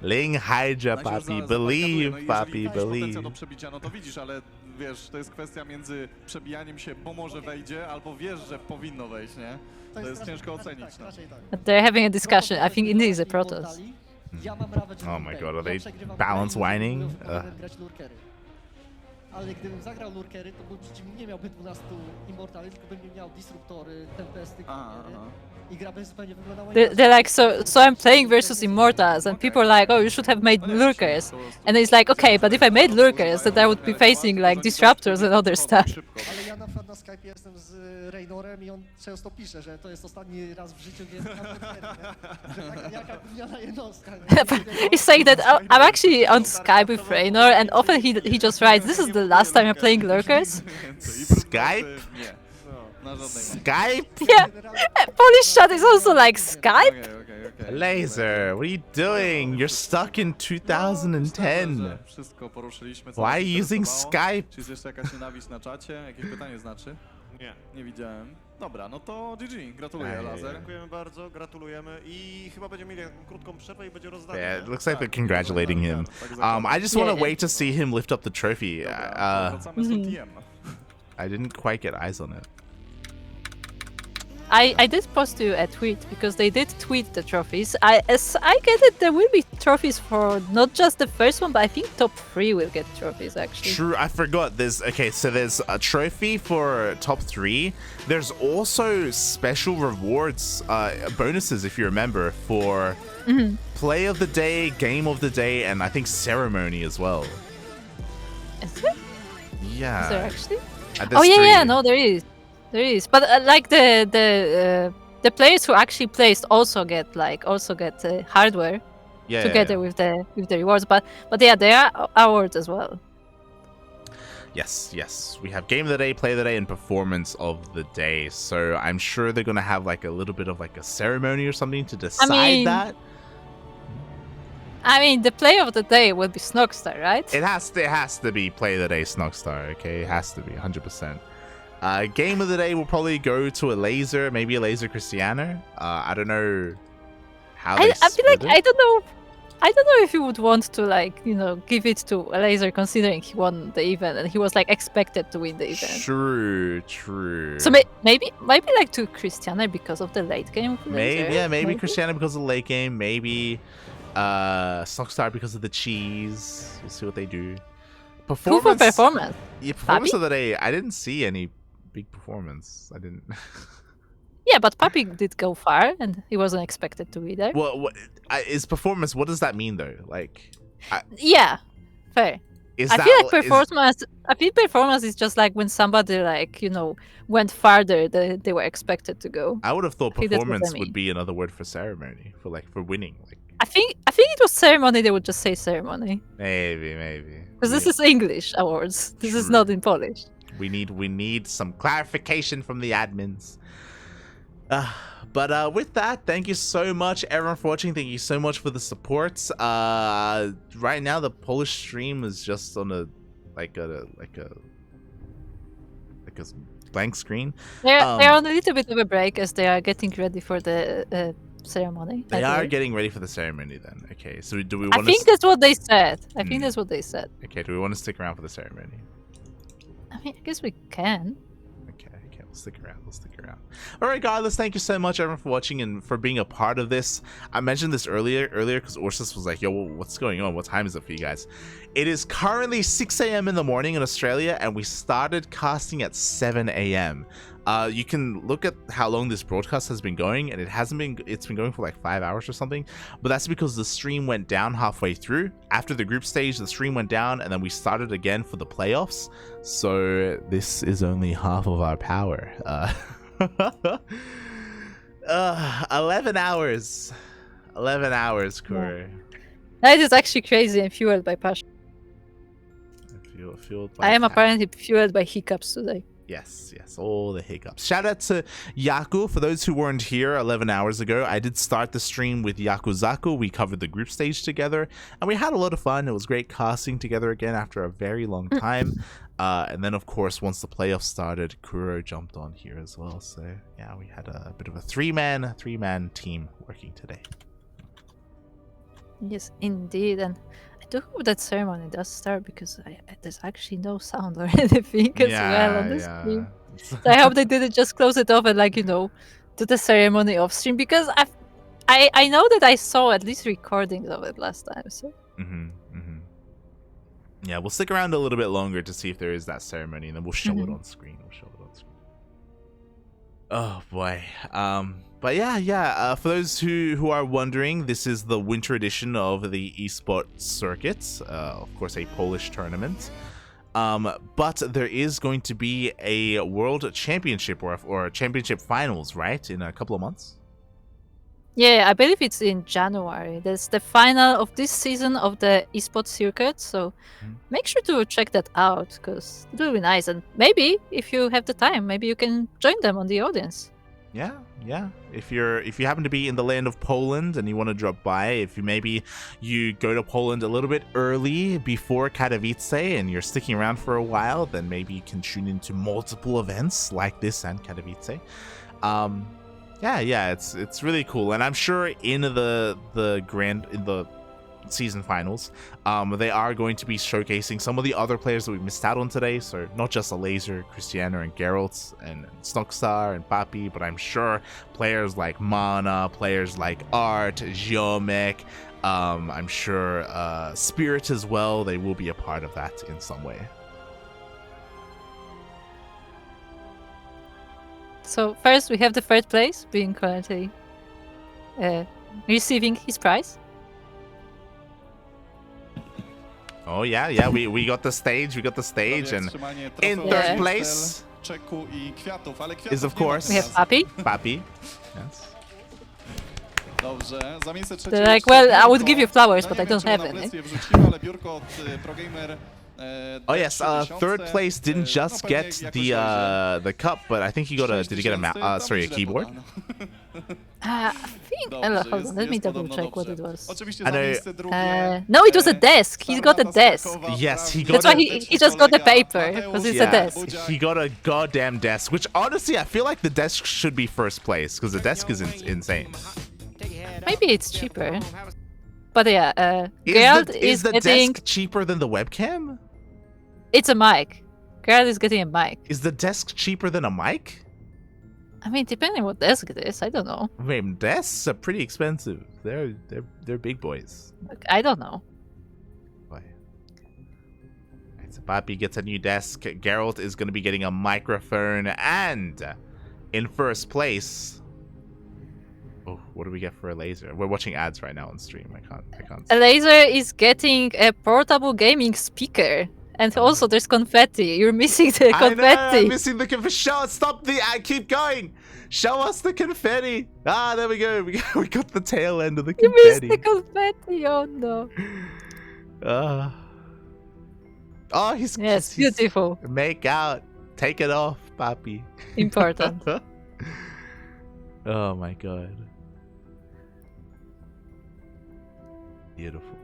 Ling Hydra, papi, believe, papi, believe. do przebicia, no to widzisz, ale wiesz, to jest kwestia między przebijaniem się, bo może wejdzie, albo wiesz, że powinno wejść, nie? To jest ciężko ocenić. No. But they're having a discussion. I think it is a Protoss. Oh my god, are they balance whining? Ale gdybym zagrał lurkery, to mój przeciwnik nie miałby 12 immortali, tylko bym miał disruptory, tempesty, i gra by zupełnie wyglądała They're like, so I'm playing versus Immortals, and people are like, oh, you should have made lurkers. And it's like, okay, but if I made lurkers, then I would be facing like disruptors and other stuff. Ale ja na przykład na Skype jestem z Raynorem i on często pisze, że to jest ostatni raz w życiu, gdy gram lurkery, nie? Że jaka gówniana jednostka. He's saying that I'm actually on Skype with Raynor, and often he just writes, this is the last time I'm playing lurkers. Skype? Nie, na żadnej. Skype? Yeah, Polish chat is also like Skype. Okay. Laser, what are you doing? You're stuck in 2010. Wszystko poruszyliśmy. co Why nas are you using interesowało. Skype? Czy jest jeszcze jakaś nienawiść na czacie? Jakieś pytanie znaczy? Nie. Nie widziałem. Dobra, no to GG. Gratuluję, Ej. Lazer. Dziękujemy bardzo, gratulujemy i chyba będziemy mieli taką krótką przerwę i będzie rozdanie. Yeah, nie? it looks like they're congratulating him. I just want to wait to see him lift up the trophy. Dobra, to wracamy z OTM. I didn't quite get eyes on it. I did post you a tweet because they did tweet the trophies. As I get it, there will be trophies for not just the first one, but I think top 3 will get trophies actually. True, I forgot. There's a trophy for top 3. There's also special rewards, bonuses if you remember, for play of the day, game of the day, and I think ceremony as well. Is there? Yeah. Is there actually? There's Oh yeah, 3. yeah, no, there is. There is, but like the players who actually placed also get hardware Yeah, together yeah. with the rewards. But yeah, there are awards as well. Yes. We have game of the day, play of the day, and performance of the day. So I'm sure they're gonna have like a little bit of like a ceremony or something to decide that. I mean, the play of the day will be Snogstar, right? It has to be play of the day Snogstar, okay? It has to be 100%. Game of the day will probably go to Elazer, maybe Elazer Cristiano. I don't know how they I feel like split it. I don't know if you would want to give it to Elazer considering he won the event and he was like expected to win the event. True. So maybe like to Cristiano because of the late game. Of Elazer, Maybe Cristiano because of the late game. Maybe Snogstar because of the cheese. We'll see what they do. Who for performance? Yeah, performance Papi? of the day. I didn't see any big performance. I didn't. Yeah, but Papi did go far, and he wasn't expected to be there. Well, is performance? What does that mean though? Like, Yeah, fair. is I that feel like is- performance. I feel performance is just like when somebody went farther than they were expected to go. I would have thought I think that's what I performance mean. would be another word for ceremony, for winning. Like I think it was ceremony. They would just say ceremony maybe. because this is English awards. This is True. not in Polish. We need some clarification from the admins. But with that, thank you so much everyone for watching. Thank you so much for the support. Right now the Polish stream is just on a blank screen. They're on a little bit of a break as they are getting ready for the ceremony. They I are believe. getting ready for the ceremony then. Okay, so do we I want think to that's what they said. I think that's what they said. Okay, do we want to stick around for the ceremony? I mean, I guess we can. Okay, we'll stick around. All right, regardless, thank you so much, everyone, for watching and for being a part of this. I mentioned this earlier because Ursus was like, yo, what's going on? What time is it for you guys? It is currently 6 a.m. in the morning in Australia, and we started casting at 7 a.m. You can look at how long this broadcast has been going, and it's been going for like 5 hours or something, but that's because the stream went down halfway through. After the group stage, the stream went down, and then we started again for the playoffs. So this is only half of our power. 11 hours, Kuro. That is actually crazy and fueled by passion. Fueled by I am passion. apparently fueled by hiccups today. Yes, all the hiccups. Shout out to Yaku. For those who weren't here 11 hours ago, I did start the stream with Yakuzaku. We covered the group stage together, and we had a lot of fun. It was great casting together again after a very long time. And then, of course, once the playoffs started, Kuro jumped on here as well. So, yeah, we had a bit of a three-man team working today. Yes, indeed. And I do hope that ceremony does start because there's actually no sound or anything as well on the stream. So I hope they didn't just close it off and do the ceremony off stream because I know that I saw at least recordings of it last time. So. Yeah, we'll stick around a little bit longer to see if there is that ceremony, and then we'll show it on screen. Oh boy. But yeah. For those who are wondering, this is the winter edition of the ESPOT circuit. Of course, a Polish tournament. But there is going to be a World Championship or a Championship Finals, right, in a couple of months. Yeah, I believe it's in January. That's the final of this season of the esports circuit, so make sure to check that out because it will be nice. And maybe if you have the time, maybe you can join them on the audience. Yeah. If you happen to be in the land of Poland and you want to drop by, if you go to Poland a little bit early before Katowice and you're sticking around for a while, then maybe you can tune into multiple events like this and Katowice. Yeah, it's really cool, and I'm sure in the season finals, they are going to be showcasing some of the other players that we missed out on today. So not just Elazer, Cristiano, and Gerald, and Snockstar and Papi, but I'm sure players like Mana, players like Art, Geomek, I'm sure Spirit as well. They will be a part of that in some way. So first we have the third place being currently receiving his prize. Oh yeah, we got the stage, and in third place is of course we have Papi. Papi. Yes. They're like, well, I would give you flowers, but I don't have any. Oh yes, third place didn't just get the cup, but I think he got did he get a keyboard? I think. Hold on, let me double check what it was. I know. No, it was a desk. He got a desk. Yes, he got. That's why he just got the paper because it's a desk. He got a goddamn desk, which honestly I feel like the desk should be first place because the desk is insane. Maybe it's cheaper. But yeah, Gerald is the getting... desk cheaper than the webcam? It's a mic. Gerald is getting a mic. Is the desk cheaper than a mic? I mean, depending what desk it is, I don't know. I mean, desks are pretty expensive. They're big boys. Look, I don't know. Boy. Right, so Papi gets a new desk. Gerald is going to be getting a microphone, and in first place. Oh, what do we get for Elazer? We're watching ads right now on stream. I can't. Elazer is getting a portable gaming speaker. And also there's confetti. You're missing the confetti. I know, I'm missing the confetti. Stop the ad. Keep going. Show us the confetti. Ah, there we go. We got the tail end of the confetti. You missed the confetti. Oh no. He's beautiful. Make out. Take it off, Papi. Important. Oh my god. Beautiful.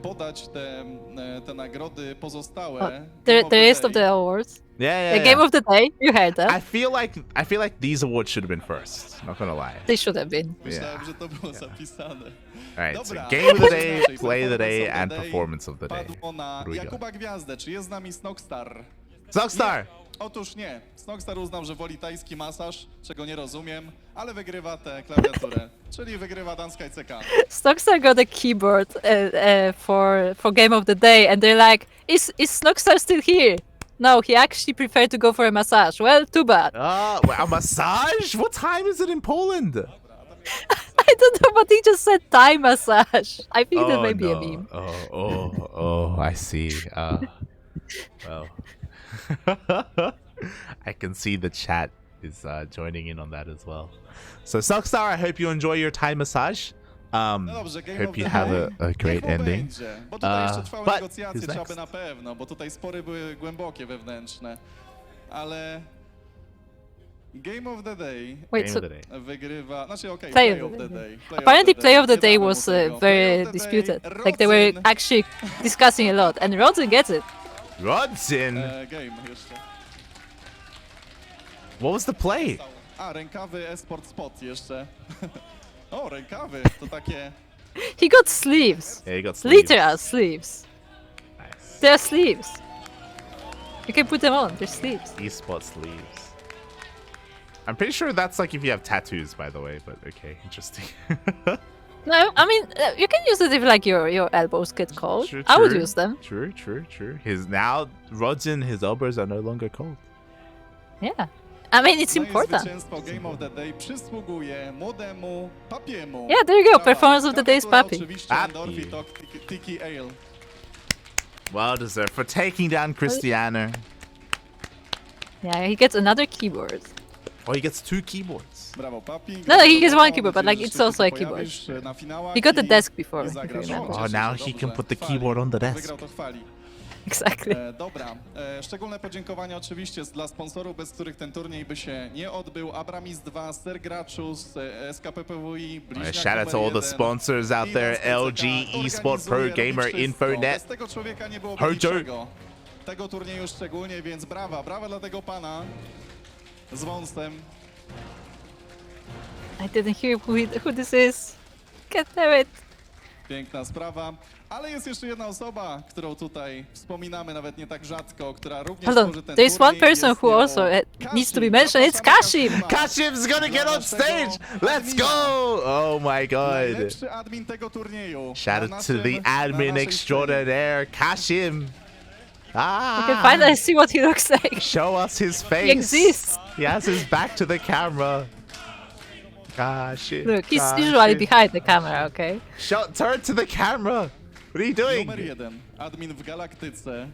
Podać te nagrody pozostałe. The rest of the awards. Yeah. The game of the day. You heard that. I feel like these awards should have been first. Not gonna lie. They should have been. Myślałem, że to było zapisane. Alright, so game of the day, play of the day, and performance of the day. Padło na Jakuba Gwiazdę. Czy jest z nami Snockstar? Snockstar! Otóż nie. Snockstar uznał, że woli tajski masaż, czego nie rozumiem, ale wygrywa tę klawiaturę, czyli wygrywa Danska CK. Snockstar got a keyboard for game of the day, and they're like, is Snockstar still here? No, he actually preferred to go for a massage. Well, too bad. A massage? What time is it in Poland? I don't know, but he just said Thai massage. I think that might be a meme. Oh, I see. Well. I can see the chat is joining in on that as well. So Snockstar, I hope you enjoy your Thai massage. No dobrze, Game of Hope you the have Day. a great Niech ending. będzie, bo tutaj jeszcze trwały but negocjacje, who's trzeba next? by na pewno, bo tutaj spory były głębokie wewnętrzne. Ale Game of the Day Wait, Game so of the day. wygrywa, znaczy okej, Play Play of of the the Day. apparently play of the Nie day damy mu was tego. Play very of the disputed. Day, Like they were Rodzyn, actually discussing a lot, and Rodzin gets it. Rodson! Game jeszcze. What was the play? A, rękawy Esport Spot jeszcze. O, rękawy, to takie... He got sleeves. Yeah, he got sleeves. Literal sleeves. Nice. They're sleeves. You can put them on. They're sleeves. ESPOT sleeves. I'm pretty sure that's like if you have tattoos, by the way, but okay, interesting. No, I mean you can use it if like your elbows get cold. True, I would true. use them. True. His now Rodzin, his elbows are no longer cold. Yeah. I mean it's No i important. zwycięstwo Game of the Day przysługuje młodemu Papiemu. Yeah, there you go. Brawa. Performance of the day is Kaptura Papi. Oczywiście Papi. Endorfi to Tiki Ale. Well deserved for taking down Cristiano. Yeah, he gets another keyboard. Oh, he gets 2 keyboards. Brawo, Papi. No, he gets one Mam keyboard, but, nadzieję, like, że it's also a się keyboard. pojawisz na finałach He got the i desk before, i if you zagrasz. remember. O, Oh, cieszę now się, he can dobrze. put the Chwali. keyboard on the Kto desk. Wygrał, to chwali. Exactly. Dobra, szczególne podziękowania oczywiście dla sponsorów, bez których ten turniej by się nie odbył. Abramis 2, Ser Graczus, SKPPWI, Bliźniak Shout out to all the numer 1 sponsors out i there, nas LG, PCK eSport, Pro organizuje, robi Gamer, wszystko. Infonet. Bez tego człowieka nie byłoby Hojo. niczego. Tego turnieju szczególnie, więc brawa dla tego pana z wąsem. I didn't hear who this is. God damn it. Piękna sprawa. Ale jest jeszcze jedna osoba, którą tutaj wspominamy nawet nie tak rzadko, która również Hold on. tworzy ten There's one turniej. person Jest who nią also needs to be Kashim. mentioned. It's Zapraszamy Kashim. Kashima. Kashim's gonna get on stage! Let's go! Oh my god. Najlepszy admin tego turnieju. Shout Na out to naszym- the na admin naszej extraordinaire, Kashim. You can Ah! finally see what he looks like. Show us his face. He exists. He has his back to the camera. Kashim. Look, he's Kashim. usually behind the camera, okay? Turn to the camera. What are you doing? Numer 1, admin w galaktyce.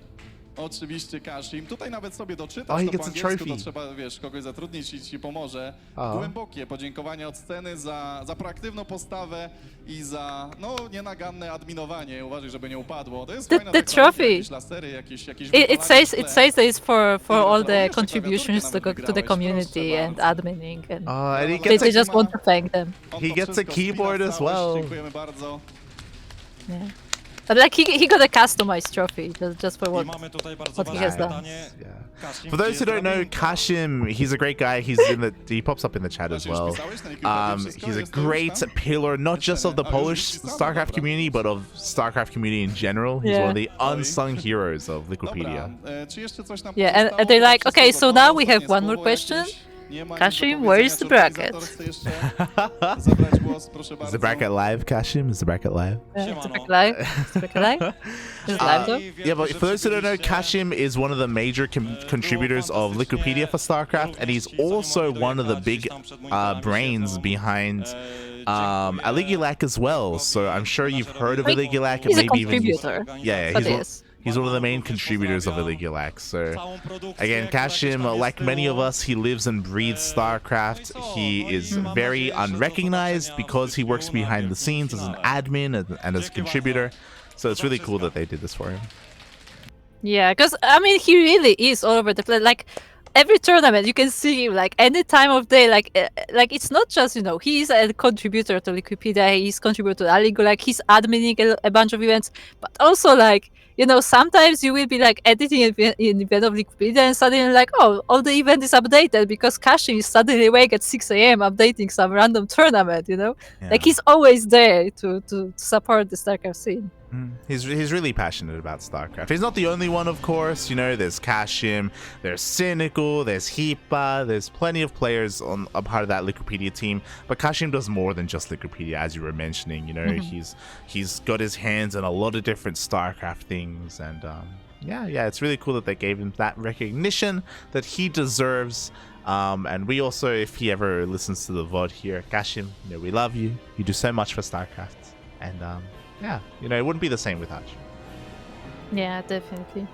Oczywiście Kashim. Tutaj nawet sobie doczytasz Oh, he to gets po a angielsku, to trophy. trzeba, wiesz, kogoś zatrudnić i ci pomoże. Oh. Głębokie podziękowania od sceny za proaktywną postawę i za, no, nienaganne adminowanie. Uważaj, żeby nie upadło. To jest The- fajna the reklama, trophy. jakieś lasery, jakieś It wykonania says w tle. that it's for all the Jeszcze contributions klawiaturkę to the nawet community wygrałeś, and proszę admining and Oh, and he they gets a just want to thank them. On He to gets a wszystko keyboard wpina w as całość. well. Dziękujemy bardzo. Yeah. But like he got a customized trophy just for I what mamy tutaj bardzo what he ważne has done. pytanie. Yeah. Kashim, For those czy who don't know, drabinka? Kashim, he's a great guy. He's in the he pops up in the chat as Znaczy, już well. pisałeś na Wikipedii wszystko? He's a Jest to już great tam? pillar, not just of the A, już Polish pisałem, StarCraft dobra. community, but of StarCraft community in general. He's Yeah. one of the unsung heroes of Wikipedia. Dobra, czy jeszcze coś nam Yeah, and pozostało? they're like, Wszystko okay, so gotowe, now we have ostatnie one more słowo question. jakieś? Nie ma nic Kashim, do where is the powiedzenia. Czy bracket? organizator chce jeszcze zabrać głos? Proszę Is bardzo. the bracket live, Kashim? Is the bracket live? Yeah, Siemano. it's back live. It's back live. It's live though. I Yeah, but wielkie for those who don't know, rzeczywiście, Kashim is one of the major contributors of Wikipedia for StarCraft, and he's also one of the big brains behind Aligulac as well. So I'm sure you've heard of Like, Aligulac, and he's a maybe even contributor. yeah, But he's one, yes. he's one of the main contributors of Aligulac. So całą produkcję, again, która Kashim, gdzieś tam like jest many of tyłu. us, he lives and breathes StarCraft. He is very unrecognized because he works behind the scenes as an admin and as a contributor. So it's really cool that they did this for him. Yeah, because I mean, he really is all over the place. Like every tournament, you can see him like any time of day. Like it's not just he's a contributor to Wikipedia. He's contributor to Aligo. Like he's adminning a bunch of events, but also like sometimes you will be like editing an event of Wikipedia and suddenly like, oh, all the event is updated because Kashim is suddenly awake at 6 a.m. updating some random tournament. Like he's always there to support the StarCraft scene. He's really passionate about StarCraft. He's not the only one, of course. There's Kashim, there's Cynical, there's Hipa, there's plenty of players on a part of that Wikipedia team. But Kashim does more than just Wikipedia, as you were mentioning. He's got his hands in a lot of different StarCraft things, and yeah, it's really cool that they gave him that recognition that he deserves. And we also, if he ever listens to the VOD here, Kashim, we love you. You do so much for StarCraft, and yeah, it wouldn't be the same without you. Yeah, definitely.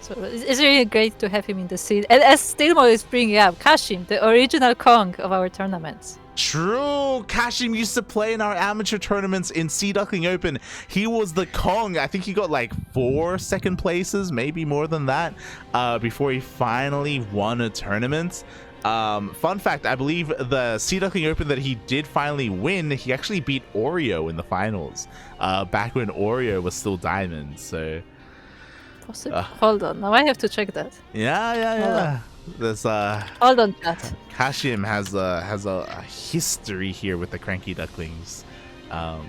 So it's really great to have him in the scene. And as Stilmo is bringing up, Kashim, the original Kong of our tournaments. True. Kashim used to play in our amateur tournaments in Duckling Open. He was the Kong. I think he got like 4 second places, maybe more than that, before he finally won a tournament. Fun fact, I believe the Duckling Open that he did finally win, he actually beat Oreo in the finals, back when Oreo was still Diamond. So Possible. Hold on, now I have to check that. yeah. There's Hold on, chat. Kashim has a history here with the CranKy Ducklings. Yeah,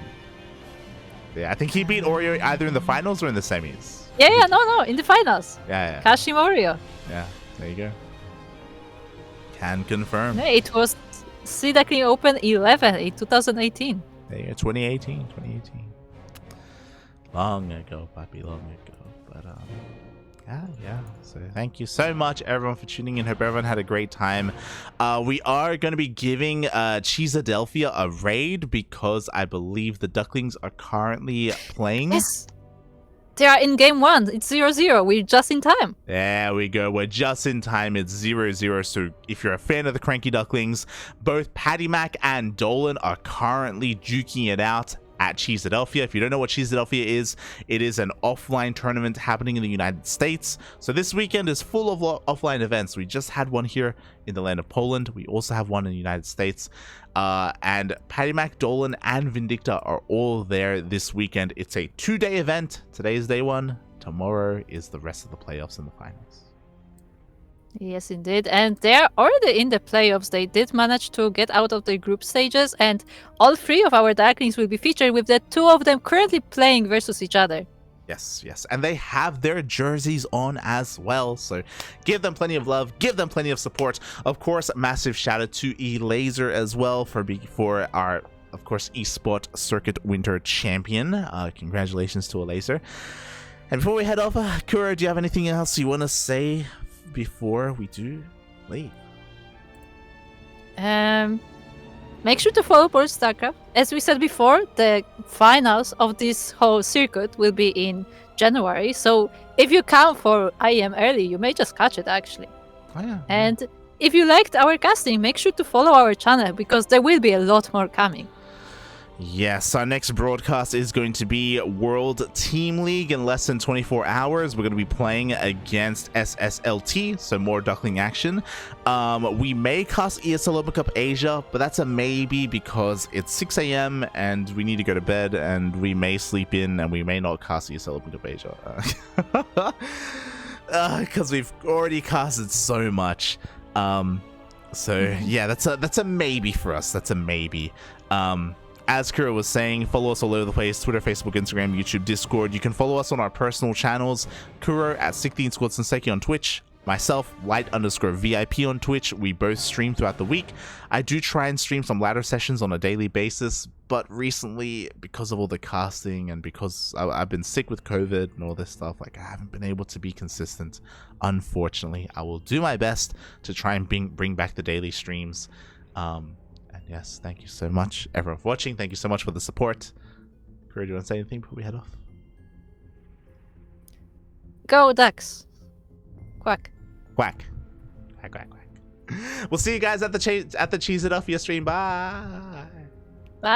I think he beat Oreo either in the finals or in the semis. Yeah, no, in the finals. Yeah. Kashim Oreo. Yeah, there you go. Can confirm. Yeah, it was Duckling Open 11 in 2018. There you go, 2018. Long ago, papi, long ago. But yeah. So thank you so much, everyone, for tuning in. Hope everyone had a great time. We are going to be giving Cheesadelphia a raid because I believe the Ducklings are currently playing. Yes. They are in game 1. It's 0-0. We're just in time. There we go. We're just in time. It's 0-0. So if you're a fan of the CranKy Ducklings, both Paddy Mac and Dolan are currently duking it out at Cheesadelphia. If you don't know what Cheesadelphia is, it is an offline tournament happening in the United States. So this weekend is full of offline events. We just had one here in the land of Poland. We also have one in the United States. And Paddy Mac, Dolan, and Vindicta are all there this weekend. It's a 2-day event. Today is day 1. Tomorrow is the rest of the playoffs and the finals. Yes, indeed. And they're already in the playoffs. They did manage to get out of the group stages, and all 3 of our Ducklings will be featured, with the 2 of them currently playing versus each other. Yes. And they have their jerseys on as well. So give them plenty of love. Give them plenty of support. Of course, massive shout out to Elazer as well for our, of course, eSport Circuit Winter Champion. Congratulations to Elazer. And before we head off, Kuro, do you have anything else you want to say before we do leave? Make sure to follow World StarCraft. As we said before, the finals of this whole circuit will be in January. So if you come for IEM early, you may just catch it actually. Oh, yeah. And if you liked our casting, make sure to follow our channel because there will be a lot more coming. Yes, our next broadcast is going to be World Team League in less than 24 hours. We're going to be playing against SSLT, so more Duckling action. We may cast ESL Open Cup Asia, but that's a maybe because it's 6 a.m. and we need to go to bed, and we may sleep in, and we may not cast ESL Open Cup Asia. Because we've already casted so much. So yeah, that's a maybe for us. That's a maybe. As Kuro was saying, follow us all over the place: Twitter, Facebook, Instagram, YouTube, Discord. You can follow us on our personal channels: Kuro at 16 Squad Senseki on Twitch, myself, Light_VIP on Twitch. We both stream throughout the week. I do try and stream some ladder sessions on a daily basis, but recently, because of all the casting and because I've been sick with COVID and all this stuff, like, I haven't been able to be consistent, unfortunately. I will do my best to try and bring back the daily streams. Yes, thank you so much, everyone, for watching. Thank you so much for the support. Kuro, do you want to say anything before we head off? Go Ducks! Quack. Quack. Quack, quack, quack. We'll see you guys at the Cheesadelphia stream. Bye. Bye!